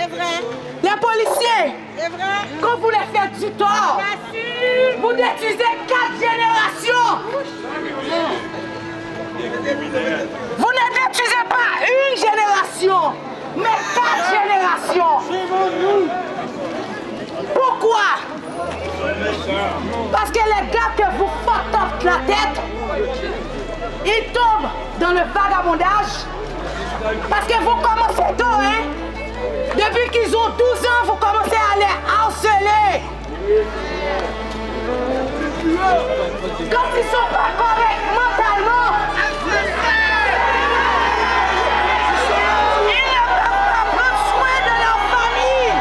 C'est vrai. Les policiers, C'est vrai. quand vous les faites du tort, vous détruisez 4 générations. Vous ne détruisez pas une génération, mais 4 générations. Pourquoi? Parce que les gars que vous fucked up la tête, ils tombent dans le vagabondage. Parce que vous commencez tôt, hein? Depuis qu'ils ont 12 ans, vous commencez à les harceler. Quand ils sont pas corrects mentalement, ils ne peuvent pas prendre soin de leur famille.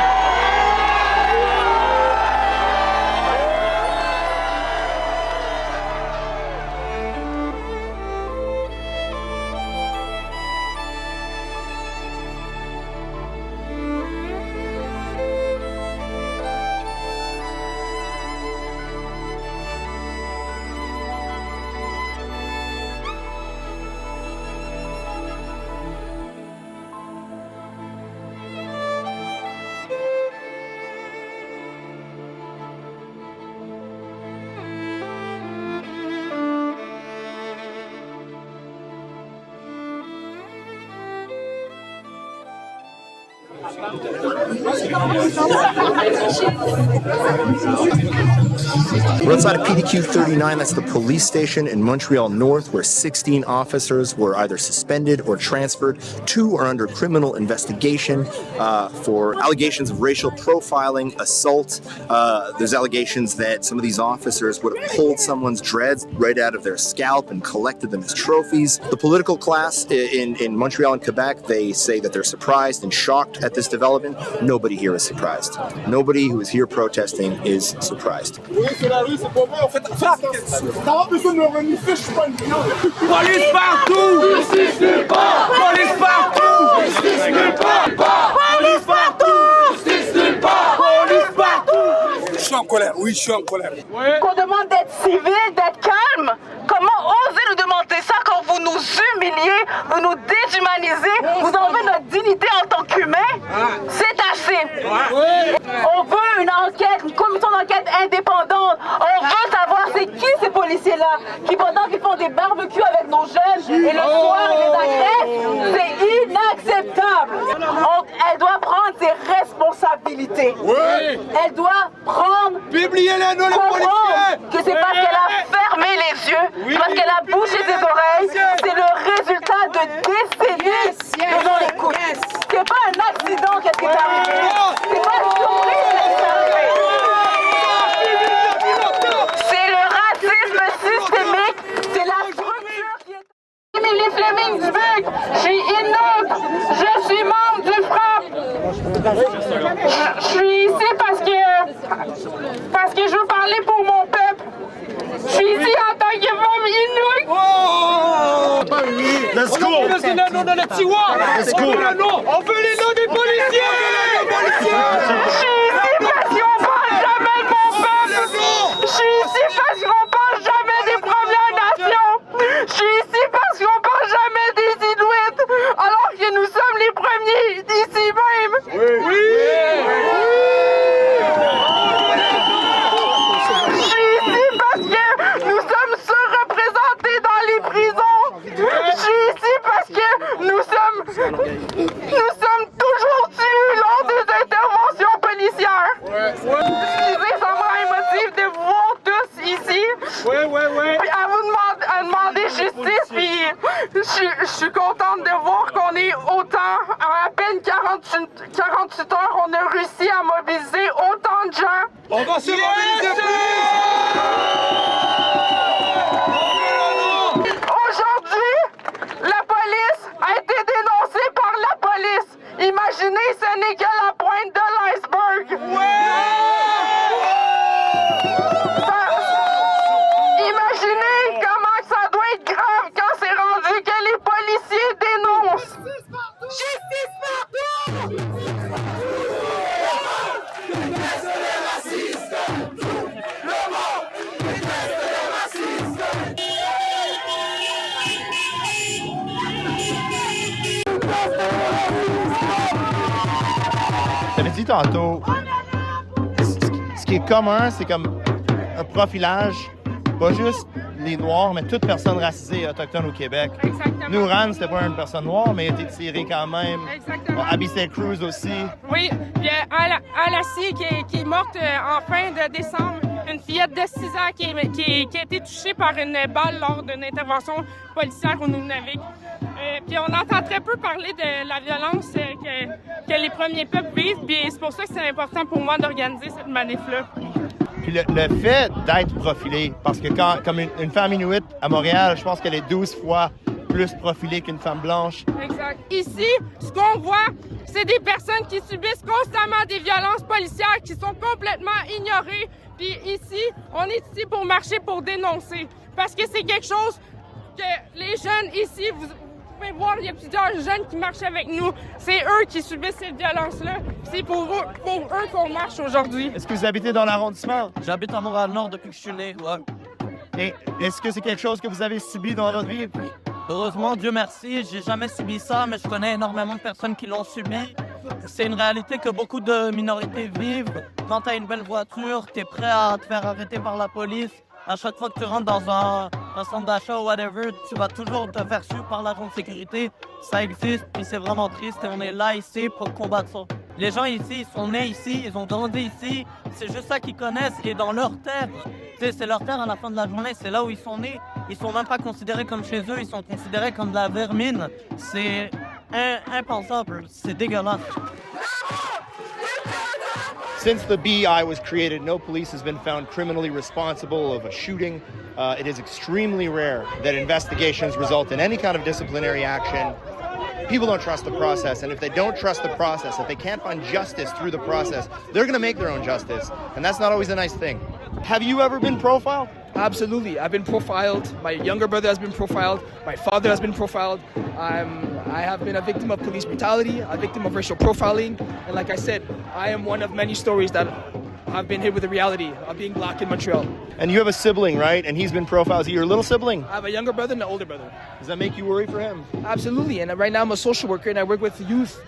We're outside of PDQ 39, that's the police station in Montreal North, where 16 officers were either suspended or transferred. 2 are under criminal investigation for allegations of racial profiling, assault. There's allegations that some of these officers would have pulled someone's dreads right out of their scalp and collected them as trophies. The political class in Montreal and Quebec, they say that they're surprised and shocked at this development. Nobody here is surprised. Nobody who is here protesting is surprised. Police partout! Justice nulle part! Police partout! Justice nulle part! Police partout! Justice nulle part! Police partout! Je suis en colère, oui, je suis en colère. Qu'on demande d'être civil, d'être calme. Comment oser nous demander ça quand vous nous humiliez, vous nous déshumanisez, vous enlevez notre dignité en tant qu'humain? C'est assez. On veut une enquête, une commission d'enquête indépendante. On veut savoir c'est qui ces policiers-là qui, pendant qu'ils font des barbecues avec nos jeunes et le soir ils les agressent, c'est inacceptable. Elle doit prendre ses responsabilités. Elle doit prendre, Publiez-les, nous les policiers! que c'est parce qu'elle a fermé les yeux, parce qu'elle a bouché ses oreilles, c'est le résultat de décennies devant les coups. C'est pas un accident qu'est-ce qui est arrivé. C'est pas une surprise qu'est-ce qui est arrivé. C'est le racisme systémique, c'est la structure qui est... Émilie Fleming-Dubuc, je suis Inuk, je suis membre du FRAPP. Je suis ici parce que je veux parler pour mon peuple. Je suis ici en tant que femme Inuk. Let's go! On veut les noms de la Tiwa! On veut les noms des policiers! Je suis ici parce qu'on parle jamais de mon peuple. Je suis ici parce qu'on parle jamais des Premières Nations. Je suis ici parce qu'on parle jamais des Inuits, alors que nous sommes les premiers ici même. Oui! Je suis ici parce que nous sommes surreprésentés dans les prisons. Je suis ici parce que nous sommes toujours tués lors des interventions policières. Excusez, ça m'a émotif de vous voir tous ici. Puis à vous demander justice, puis je suis contente de voir qu'on est autant, à peine 48 heures, on a réussi à mobiliser autant de gens. On va se mobiliser plus! Aujourd'hui, la police a été dénoncée par la police. Imaginez, ce n'est que la pointe de l'iceberg. Imaginez comment ça doit être grave quand c'est rendu que les policiers dénoncent. Justice partout! J'avais dit tantôt, ce qui est commun, c'est comme un profilage, pas juste les Noirs, mais toute personne racisée et autochtone au Québec. Exactement. Nouran, c'était pas une personne noire, mais il a été tiré quand même. Exactement. Abyssal Cruz aussi. Oui, puis Alassie qui est morte en fin de décembre, une fillette de 6 ans qui a été touchée par une balle lors d'une intervention policière au Nunavik. Puis on entend très peu parler de la violence que les premiers peuples vivent, puis c'est pour ça que c'est important pour moi d'organiser cette manif-là. Puis le fait d'être profilé, parce que comme une femme inuit à Montréal, je pense qu'elle est 12 fois plus profilée qu'une femme blanche. Exact. Ici, ce qu'on voit, c'est des personnes qui subissent constamment des violences policières qui sont complètement ignorées. Puis ici, on est ici pour marcher, pour dénoncer. Parce que c'est quelque chose que les jeunes ici, vous pouvez voir, il y a plusieurs jeunes qui marchent avec nous. C'est eux qui subissent cette violence-là. C'est pour eux qu'on marche aujourd'hui. Est-ce que vous habitez dans l'arrondissement? J'habite à Montréal-Nord depuis que je suis né, ouais. Et est-ce que c'est quelque chose que vous avez subi dans votre vie? Heureusement, Dieu merci, j'ai jamais subi ça, mais je connais énormément de personnes qui l'ont subi. C'est une réalité que beaucoup de minorités vivent. Quand tu as une belle voiture, tu es prêt à te faire arrêter par la police. À chaque fois que tu rentres dans un centre d'achat ou whatever, tu vas toujours te faire suivre par l'agent de sécurité. Ça existe, puis c'est vraiment triste et on est là ici pour combattre ça. Les gens ici, ils sont nés ici, ils ont grandi ici. C'est juste ça qu'ils connaissent et dans leur terre. C'est leur terre à la fin de la journée, c'est là où ils sont nés. Ils sont même pas considérés comme chez eux, ils sont considérés comme de la vermine. C'est impensable, c'est dégueulasse. Since the BI was created, no police has been found criminally responsible of a shooting. It is extremely rare that investigations result in any kind of disciplinary action. People don't trust the process, and if they don't trust the process, if they can't find justice through the process, they're going to make their own justice, and that's not always a nice thing. Have you ever been profiled? Absolutely. I've been profiled. My younger brother has been profiled. My father has been profiled. I have been a victim of police brutality, a victim of racial profiling. And like I said, I am one of many stories that have been hit with the reality of being black in Montreal. And you have a sibling, right? And he's been profiled. Is he your little sibling? I have a younger brother and an older brother. Does that make you worry for him? Absolutely. And right now I'm a social worker and I work with youth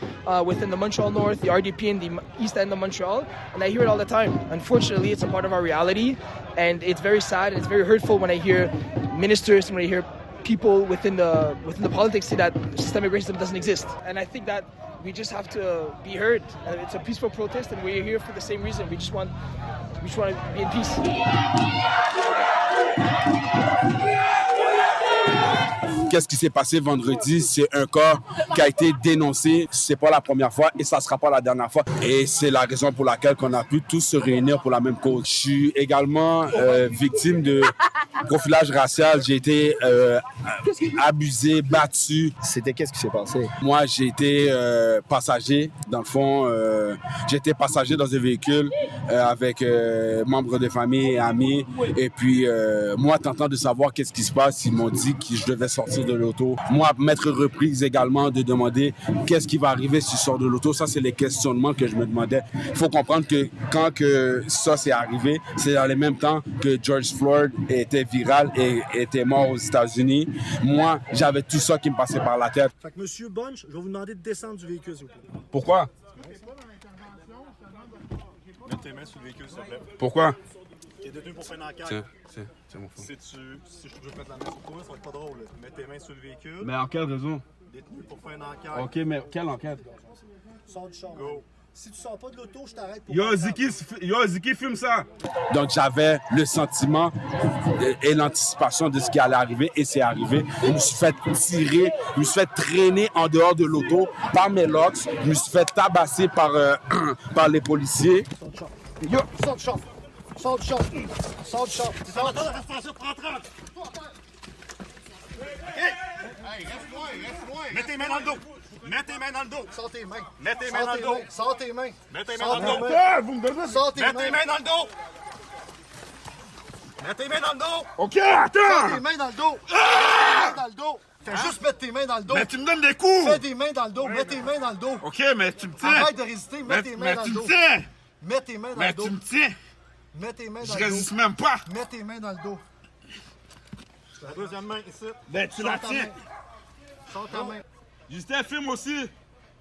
within the Montreal North, the RDP, and the east end of Montreal. And I hear it all the time. Unfortunately, it's a part of our reality. And it's very sad and it's very hurtful when I hear ministers and when I hear people within the politics say that systemic racism doesn't exist. And I think that we just have to be heard. It's a peaceful protest and we're here for the same reason. We just want to be in peace. Qu'est-ce qui s'est passé vendredi? C'est un cas qui a été dénoncé. C'est pas la première fois et ça sera pas la dernière fois. Et c'est la raison pour laquelle on a pu tous se réunir pour la même cause. Je suis également victime de profilage racial. J'ai été abusé, battu. C'était qu'est-ce qui s'est passé? Moi, j'ai été passager. Dans le fond, j'étais passager dans un véhicule avec membres de famille et amis. Et puis, moi, tentant de savoir qu'est-ce qui se passe, ils m'ont dit que je devais sortir de l'auto. Moi, m'être reprise également de demander qu'est-ce qui va arriver si je sors de l'auto. Ça, c'est les questionnements que je me demandais. Il faut comprendre que quand que ça s'est arrivé, c'est dans le même temps que George Floyd était viral et était mort aux États-Unis. Moi, j'avais tout ça qui me passait par la tête. Fait que Monsieur Bunch, je vais vous demander de descendre du véhicule, s'il vous plaît. Pourquoi? Mets tes mains sur le véhicule, s'il te plaît. Pourquoi? T'es détenu pour faire une enquête. C'est mon phone. Si je peux mettre la main sur toi, ça va être pas drôle. Mets tes mains sur le véhicule. Mais en quelle raison? Détenu pour faire une enquête. OK, mais quelle enquête? Sors du champ. Go. Si tu sors pas de l'auto, je t'arrête pour... Ziki, filme ça! Donc, j'avais le sentiment et l'anticipation de ce qui allait arriver, et c'est arrivé. Je me suis fait tirer, je me suis fait traîner en dehors de l'auto par mes locks, je me suis fait tabasser par les policiers. Sors du champ. Sors du champ. Sors du champ. Sors du champ. Hey, reste loin. Mets tes mains dans le dos. Mets tes mains dans le dos. Sors tes mains. Mets tes mains dans le dos. Sors tes mains. Mets tes mains dans le dos. Vous me donnez. Sors tes mains. Mets tes mains dans le dos. Mets tes mains dans le dos. OK, attends. Sors tes mains dans le dos. Mets dans le dos. Fais juste mettre tes mains dans le dos. Mais tu me donnes des coups. Mets tes mains dans le dos. Mets tes mains dans le dos. OK, mais tu me tiens. Arrête de résister. Mets tes mains dans le dos. Mais tu me tiens. Mets tes mains dans le dos. Mais tu me tiens. Mets tes mains dans Je le dos. résiste même pas. Mets tes mains dans le dos. La deuxième main ici. Ben, tu la tiens. Sors ta main. Justin, filme aussi.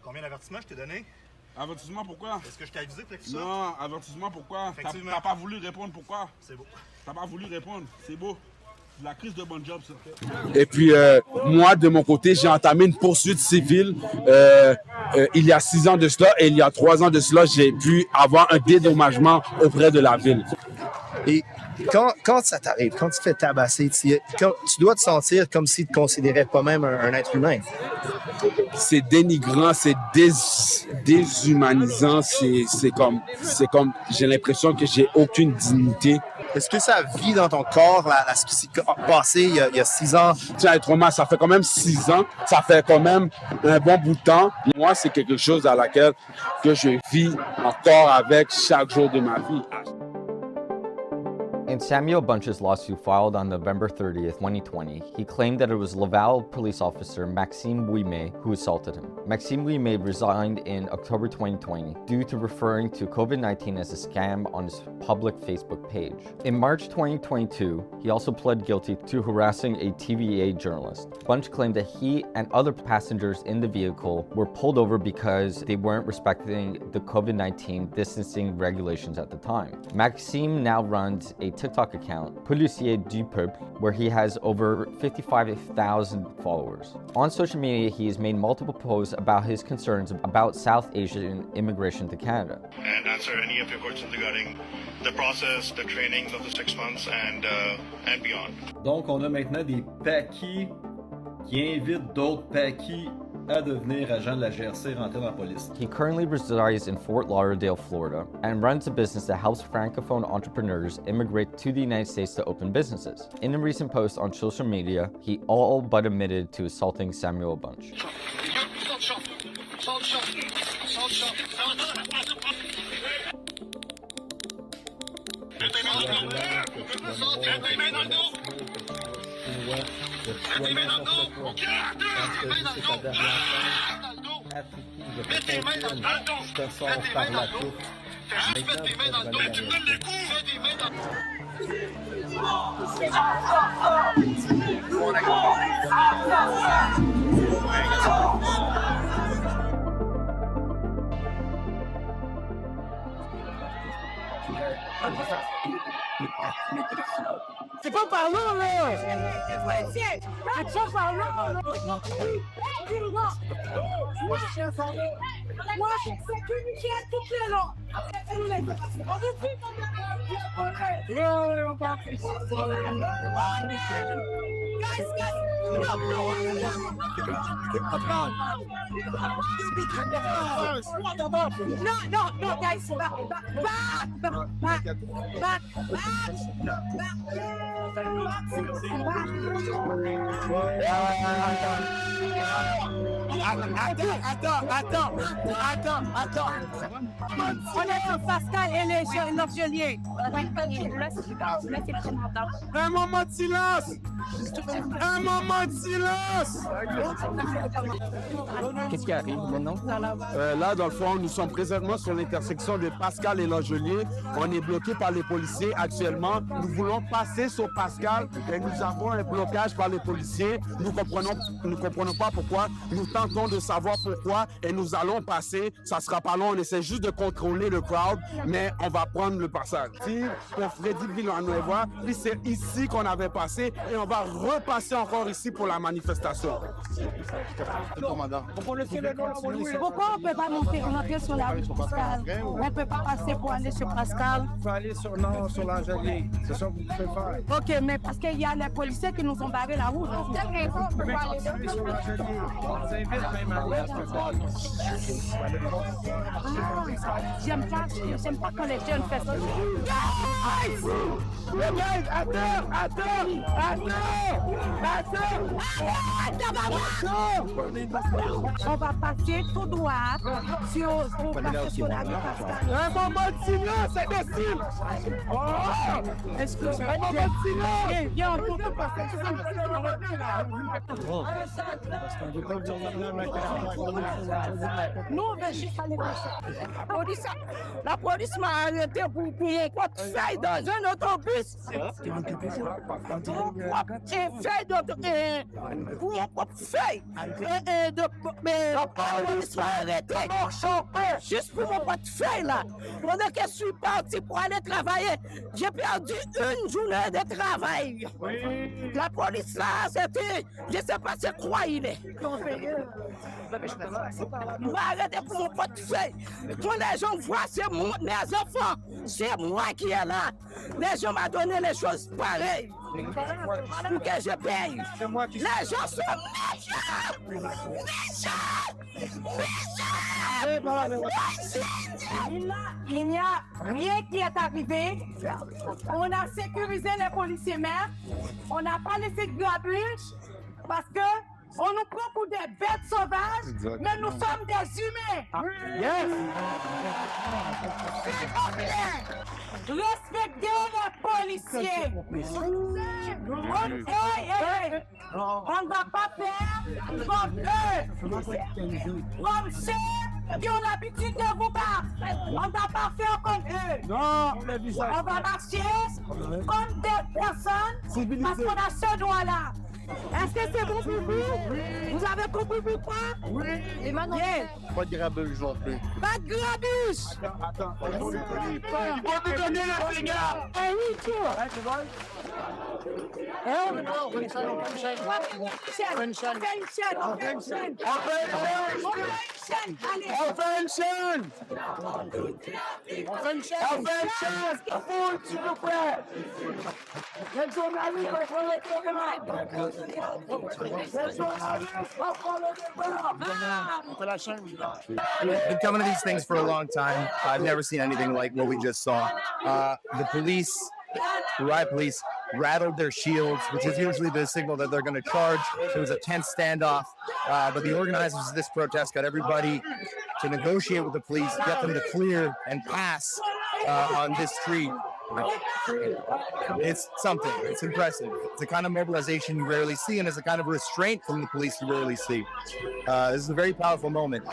Combien d'avertissements je t'ai donné? Avertissement pourquoi? Est-ce que je t'ai avisé que ça? Non, avertissement pourquoi? Effectivement. T'as pas voulu répondre pourquoi? C'est beau. T'as pas voulu répondre, c'est beau. C'est la crise de bon job, ça. Et puis, moi, de mon côté, j'ai entamé une poursuite civile il y a 6 ans de cela et il y a 3 ans de cela, j'ai pu avoir un dédommagement auprès de la ville. Et quand ça t'arrive, quand tu te fais tabasser, tu dois te sentir comme si tu te considérais pas même un être humain. C'est dénigrant, c'est déshumanisant, c'est comme j'ai l'impression que j'ai aucune dignité. Est-ce que ça vit dans ton corps, ce qui s'est passé il y a 6 ans? Tiens, être humain, ça fait quand même 6 ans, ça fait quand même un bon bout de temps. Moi, c'est quelque chose à laquelle que je vis encore avec chaque jour de ma vie. In Samuel Bunch's lawsuit filed on November 30th, 2020, he claimed that it was Laval police officer Maxime Ouimet who assaulted him. Maxime Ouimet resigned in October 2020 due to referring to COVID-19 as a scam on his public Facebook page. In March 2022, he also pled guilty to harassing a TVA journalist. Bunch claimed that he and other passengers in the vehicle were pulled over because they weren't respecting the COVID-19 distancing regulations at the time. Maxime now runs a TikTok account, Policier du Peuple, where he has over 55,000 followers. On social media, he has made multiple posts about his concerns about South Asian immigration to Canada. And answer any of your questions regarding the process, the trainings of the 6 months and beyond. Donc, on a maintenant des paquis qui invitent d'autres paquis à devenir agent de la GRC rentrer dans la police. He currently resides in Fort Lauderdale, Florida, and runs a business that helps Francophone entrepreneurs immigrate to the United States to open businesses. In a recent post on social media, he all but admitted to assaulting Samuel Bunch. C'est pas par là, là! C'est pas par là, là! Moi, je suis un fan. Moi, je suis un tout le long. No, guys, back. Attends. On est sur Pascal et les Lorgeliers. Un moment de silence! Un moment de silence! Qu'est-ce qui arrive maintenant? Là, dans le fond, nous sommes présentement sur l'intersection de Pascal et Longelier. On est bloqué par les policiers actuellement. Nous voulons passer sur Pascal et nous avons un blocage par les policiers. Nous comprenons pas pourquoi. Nous tentons de savoir pourquoi et nous allons passer. Ça sera pas long. On essaie juste de contrôler le crowd, mais on va prendre le passage. Pour Freddy Villanueva, puis c'est ici qu'on avait passé et on va repasser encore ici pour la manifestation. Pourquoi on ne peut pas rentrer sur la rue Pascal? On ne peut pas passer pour aller sur Pascal? Il faut aller sur l'Angelier. C'est ça que vous pouvez faire. OK, mais parce qu'il y a les policiers qui nous ont barré la route. On peut pas aller sur l'Angelier. On vous invite même à aller sur J'aime pas quand les jeunes font ça. On va passer tout droit pour passer sur la rue Pascal. Un moment de silence, imbécile! Excuse-moi. Un moment de silence! Viens, on peut passer. Nous, on va juste aller passer. La police m'a arrêté pour mon propre feuille dans un autobus. Pour mon propre propre feuille. Mais la police m'a arrêté. Juste pour mon portefeuille, là. Pendant que je suis parti pour aller travailler, j'ai perdu une journée de travail. La police, là, c'était... Je sais pas c'est quoi il est. Il m'a arrêté pour mon portefeuille. Quand les gens voient, c'est mes enfants. C'est moi qui est là. Les gens m'ont donné les choses pareilles. Pour que je paye. Les gens sont Il n'y a rien qui est arrivé. On a sécurisé les policiers même. On n'a pas laissé de grabuge parce que on nous prend pour des bêtes sauvages, mais nous sommes des humains. Respectez les policiers. On ne va pas faire comme eux. Comme ceux qui ont l'habitude de vous battre. On ne va pas faire comme eux. On va marcher comme des personnes parce qu'on a ce droit-là. Est-ce que c'est bon pour vous? Vous avez compris pourquoi? Oui. Et maintenant, Pas de grabuge non plus. pas de grabuge! On va vous donner la finger! Been coming to these things for a long time. I've never seen anything like what we just saw. The riot police, rattled their shields, which is usually the signal that they're going to charge. It was a tense standoff, but the organizers of this protest got everybody to negotiate with the police, get them to clear and pass on this street. It's something. It's impressive. It's a kind of mobilization you rarely see, and it's a kind of restraint from the police you rarely see. This is a very powerful moment.